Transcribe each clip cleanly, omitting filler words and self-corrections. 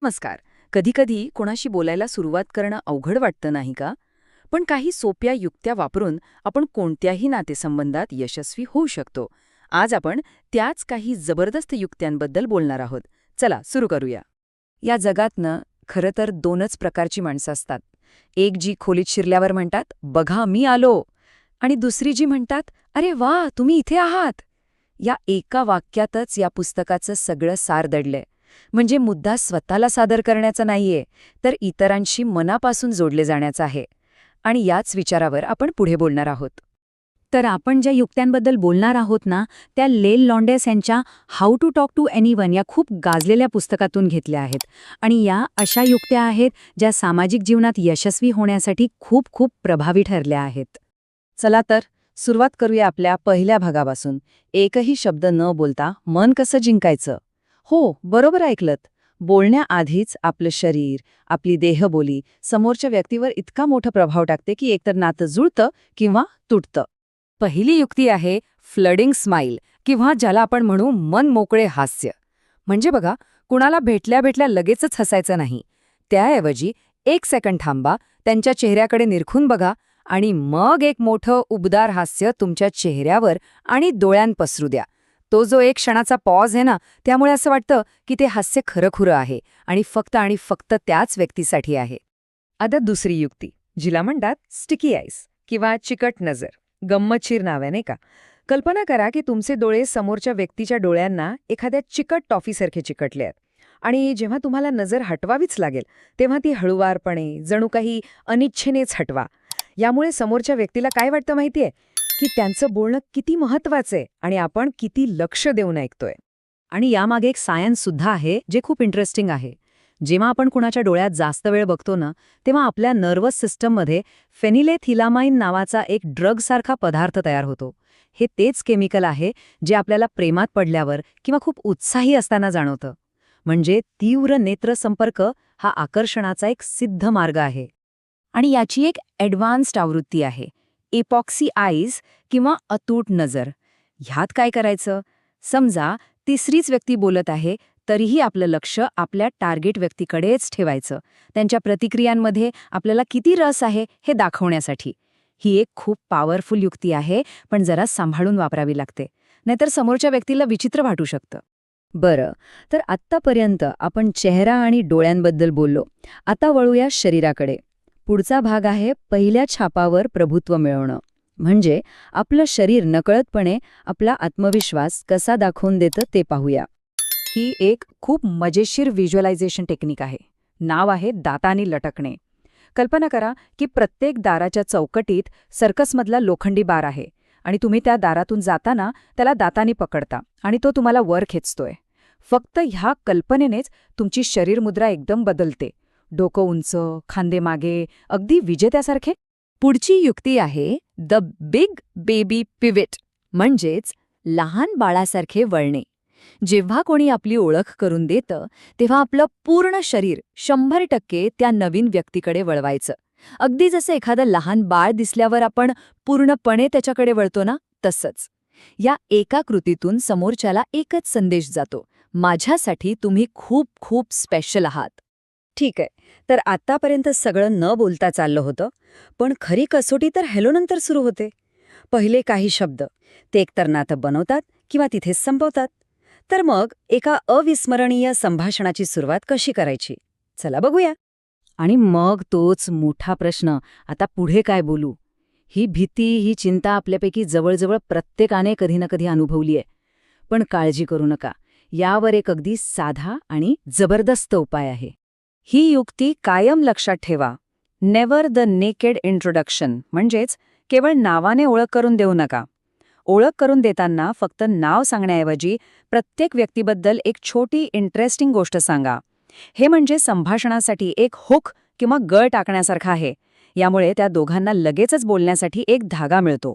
नमस्कार. कधीकधी कोणाशी बोलायला सुरुवात करणं अवघड वाटतं नाही का? पण काही सोप्या युक्त्या वापरून आपण कोणत्याही नातेसंबंधात यशस्वी होऊ शकतो. आज आपण त्याच काही जबरदस्त युक्त्यांबद्दल बोलणार आहोत. चला सुरू करूया. या जगातनं खरं तर दोनच प्रकारची माणसं असतात. एक जी खोलीत शिरल्यावर म्हणतात, "बघा मी आलो." आणि दुसरी जी म्हणतात, "अरे वा, तुम्ही इथे आहात." या एका वाक्यातच या पुस्तकाचं सगळं सार दडलंय. म्हणजे मुद्दा स्वतःला सादर करण्याचा नाहीये, तर इतरांशी मनापासून जोडले जाण्याचा आहे. आणि याच विचारावर आपण पुढे बोलणार आहोत. तर आपण ज्या युक्त्यांबद्दल बोलणार आहोत ना, त्या लेल लॉन्डेस यांच्या how to talk to anyone या खूप गाजलेल्या पुस्तकातून घेतल्या आहेत. आणि या अशा युक्त्या आहेत ज्या सामाजिक जीवनात यशस्वी होण्यासाठी खूप खूप प्रभावी ठरल्या आहेत. चला तर सुरुवात करूया आपल्या पहिल्या भागापासून. एकही शब्द न बोलता मन कसं जिंकायचं? हो, बरोबर ऐकलत. बोलण्याआधीच आपलं शरीर, आपली देहबोली समोरच्या व्यक्तीवर इतका मोठा प्रभाव टाकते की एकतर नातं जुळतं किंवा तुटतं. पहिली युक्ती आहे फ्लडिंग स्माईल, किंवा ज्याला आपण म्हणू मन मोकळे हास्य. म्हणजे बघा, कुणाला भेटल्या भेटल्या लगेचच हसायचं नाही. त्याऐवजी 1 सेकंड थांबा, त्यांच्या चेहऱ्याकडे निरखून बघा आणि मग एक मोठं उबदार हास्य तुमच्या चेहऱ्यावर आणि डोळ्यात पसरू द्या. तो जो एक क्षणाचा पॉज आहे ना, त्यामुळे असं वाटतं की ते हास्य खरंखुरं आहे आणि फक्त त्याच व्यक्तीसाठी आहे. आता दुसरी युक्ती, जिला म्हणतात स्टिकी आईस किंवा चिकट नजर. गंमतशीर नाव आहे नाही का? कल्पना करा की तुमचे डोळे समोरच्या व्यक्तीच्या डोळ्यांना एखाद्या चिकट टॉफीसारखे चिकटले आहेत. आणि जेव्हा तुम्हाला नजर हटवावीच लागेल तेव्हा ती हळुवारपणे, जणू काही अनिच्छेनेच हटवा. यामुळे समोरच्या व्यक्तीला काय वाटतं माहितीये? की त्यांचं बोलणं किती महत्वाचं आहे आणि आपण किती लक्ष देऊन ऐकतोय. आणि यामागे एक सायन्स सुद्धा आहे जे खूप इंटरेस्टिंग आहे. जेव्हा आपण कुणाच्या डोळ्यात जास्त वेळ बघतो ना, तेव्हा आपल्या नर्वस सिस्टममध्ये फेनिलेथिलामाइन नावाचा एक ड्रगसारखा पदार्थ तयार होतो. हे तेच केमिकल आहे जे आपल्याला प्रेमात पडल्यावर किंवा खूप उत्साही असताना जाणवतं. म्हणजे तीव्र नेत्रसंपर्क हा आकर्षणाचा एक सिद्ध मार्ग आहे. आणि याची एक ॲडव्हान्स्ड आवृत्ती आहे, एपॉक्सी आईज किंवा अतूट नजर. ह्यात काय करायचं? समजा तिसरीच व्यक्ती बोलत आहे, तरीही आपलं लक्ष आपल्या टार्गेट व्यक्तीकडेच ठेवायचं. त्यांच्या प्रतिक्रियांमध्ये आपल्याला किती रस आहे हे दाखवण्यासाठी. ही एक खूप पॉवरफुल युक्ती आहे, पण जरा सांभाळून वापरावी लागते, नाहीतर समोरच्या व्यक्तीला विचित्र वाटू शकतं. बरं, तर आत्तापर्यंत आपण चेहरा आणि डोळ्यांबद्दल बोललो. आता वळूया शरीराकडे. पुढचा भाग आहे पहिल्या छापावर प्रभुत्व मिळवणं. म्हणजे आपलं शरीर नकळतपणे आपला आत्मविश्वास कसा दाखवून देतं ते पाहूया. ही एक खूप मजेशीर व्हिज्युअलायझेशन टेक्निक आहे. नाव आहे दातांनी लटकणे. कल्पना करा की प्रत्येक दाराच्या चौकटीत सर्कसमधला लोखंडी बार आहे आणि तुम्ही त्या दारातून जाताना त्याला दातांनी पकडता आणि तो तुम्हाला वर खेचतोय. फक्त ह्या कल्पनेनेच तुमची शरीरमुद्रा एकदम बदलते. डोकं उंच, खांदे मागे, अगदी विजेत्यासारखे. पुढची युक्ती आहे द बिग बेबी पिव्हेट, म्हणजेच लहान बाळासारखे वळणे. जेव्हा कोणी आपली ओळख करून देतं तेव्हा आपलं पूर्ण शरीर 100% त्या नवीन व्यक्तीकडे वळवायचं. अगदी जसं एखादं लहान बाळ दिसल्यावर आपण पूर्णपणे त्याच्याकडे वळतो ना, तसंच. या एका कृतीतून समोरच्याला एकच संदेश जातो: माझ्यासाठी तुम्ही खूप खूप स्पेशल आहात. ठीक आहे, तर आतापर्यंत सगळं न बोलता चाललं होतं, पण खरी कसोटी तर हॅलोनंतर सुरू होते. पहिले काही शब्द ते एकतर नातं बनवतात किंवा तिथेच संपवतात. तर मग एका अविस्मरणीय संभाषणाची सुरुवात कशी करायची? चला बघूया. आणि मग तोच मोठा प्रश्न, आता पुढे काय बोलू? ही भीती, ही चिंता आपल्यापैकी जवळजवळ प्रत्येकाने कधी ना कधी अनुभवली आहे. पण काळजी करू नका, यावर एक अगदी साधा आणि जबरदस्त उपाय आहे. ही युक्ती कायम लक्षात ठेवा. नेव्हर द नेकेड इंट्रोडक्शन, म्हणजेच केवळ नावाने ओळख करून देऊ नका. ओळख करून देताना फक्त नाव सांगण्याऐवजी प्रत्येक व्यक्तीबद्दल एक छोटी इंटरेस्टिंग गोष्ट सांगा. हे म्हणजे संभाषणासाठी एक हुक किंवा गळ टाकण्यासारखं आहे. यामुळे त्या दोघांना लगेचच बोलण्यासाठी एक धागा मिळतो.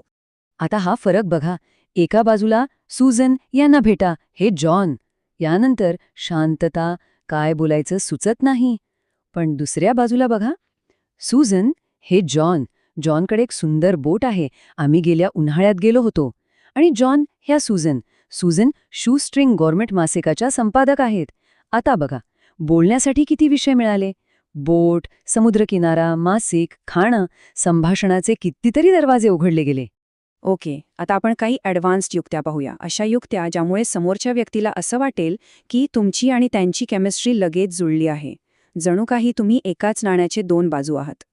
आता हा फरक बघा. एका बाजूला सुझन यांना भेटा, हे जॉन. यानंतर शांतता, काय बोलायचं सुचत नाही. पण दुसऱ्या बाजूला बघा, सुझन, हे जॉन. जॉनकडे एक सुंदर बोट आहे, आम्ही गेल्या उन्हाळ्यात गेलो होतो. आणि जॉन ह्या सुझन. सुझन शूस्ट्रिंग गॉर्मेट मासिकाच्या संपादक आहेत. आता बघा, बोलण्यासाठी किती विषय मिळाले. बोट, समुद्रकिनारा, मासिक, खाणं, संभाषणाचे कितीतरी दरवाजे उघडले गेले. ओके, आता आपण काही ॲडव्हान्स्ड युक्त्या पाहूया. अशा युक्त्या ज्यामुळे समोरच्या व्यक्तीला असं वाटेल की तुमची आणि त्यांची केमिस्ट्री लगेच जुळली आहे. जणू काही तुम्ही एकाच नाण्याचे दोन बाजू आहात.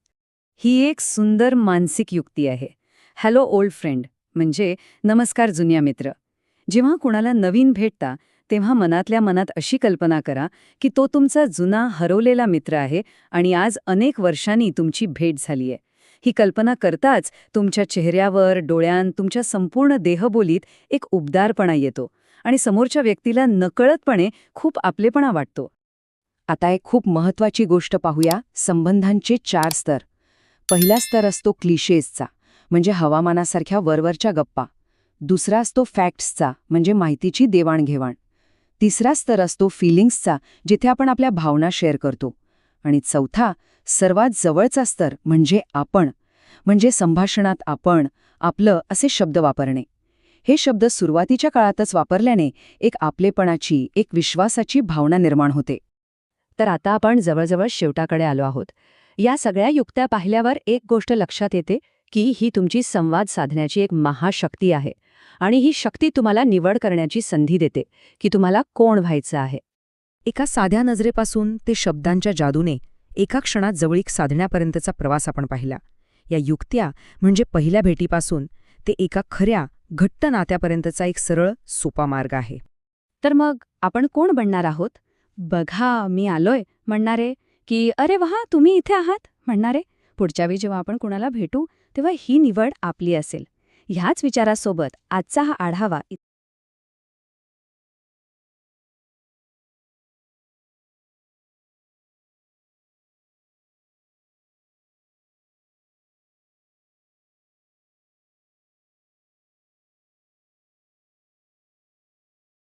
ही एक सुंदर मानसिक युक्ती आहे. हॅलो ओल्ड फ्रेंड, म्हणजे नमस्कार जुन्या मित्र. जेव्हा कुणाला नवीन भेटता तेव्हा मनातल्या मनात अशी कल्पना करा की तो तुमचा जुना हरवलेला मित्र आहे आणि आज अनेक वर्षांनी तुमची भेट झालीय. ही कल्पना करताच तुमच्या चेहऱ्यावर, डोळ्यांत, तुमच्या संपूर्ण देहबोलीत एक उबदारपणा येतो आणि समोरच्या व्यक्तीला नकळतपणे खूप आपलेपणा वाटतो. आता एक खूप महत्वाची गोष्ट पाहूया, संबंधांचे 4 स्तर. पहिला स्तर असतो क्लिशेसचा, म्हणजे हवामानासारख्या वरवरच्या गप्पा. दुसरा असतो फॅक्ट्सचा, म्हणजे माहितीची देवाणघेवाण. तिसरा स्तर असतो फिलिंग्सचा, जिथे आपण आपल्या भावना शेअर करतो. आणि चौथा, सर्वात जवळचा स्तर म्हणजे आपण, म्हणजे संभाषणात आपण, आपलं असे शब्द वापरणे. हे शब्द सुरुवातीच्या काळातच वापरल्याने एक आपलेपणाची, एक विश्वासाची भावना निर्माण होते. तर आता आपण जवळजवळ शेवटाकडे आलो आहोत. या सगळ्या युक्त्या पाहिल्यावर एक गोष्ट लक्षात येते की ही तुमची संवाद साधण्याची एक महाशक्ती आहे आणि ही शक्ती तुम्हाला निवड करण्याची संधी देते की तुम्हाला कोण व्हायचं आहे. एका साध्या नजरेपासून ते शब्दांच्या जादूने एका क्षणात जवळीक साधण्यापर्यंतचा प्रवास आपण पाहिला. या युक्त्या म्हणजे पहिल्या भेटीपासून ते एका खऱ्या, घट्ट नात्यापर्यंतचा एक सरळ, सोपा मार्ग आहे. तर मग आपण कोण बनणार आहोत? बघा मी आलोय म्हणणारे, की अरे वाह तुम्ही इथे आहात म्हणणारे? पुढच्या वेळी जेव्हा आपण कुणाला भेटू तेव्हा ही निवड आपली असेल. ह्याच विचारासोबत आजचा हा आढावा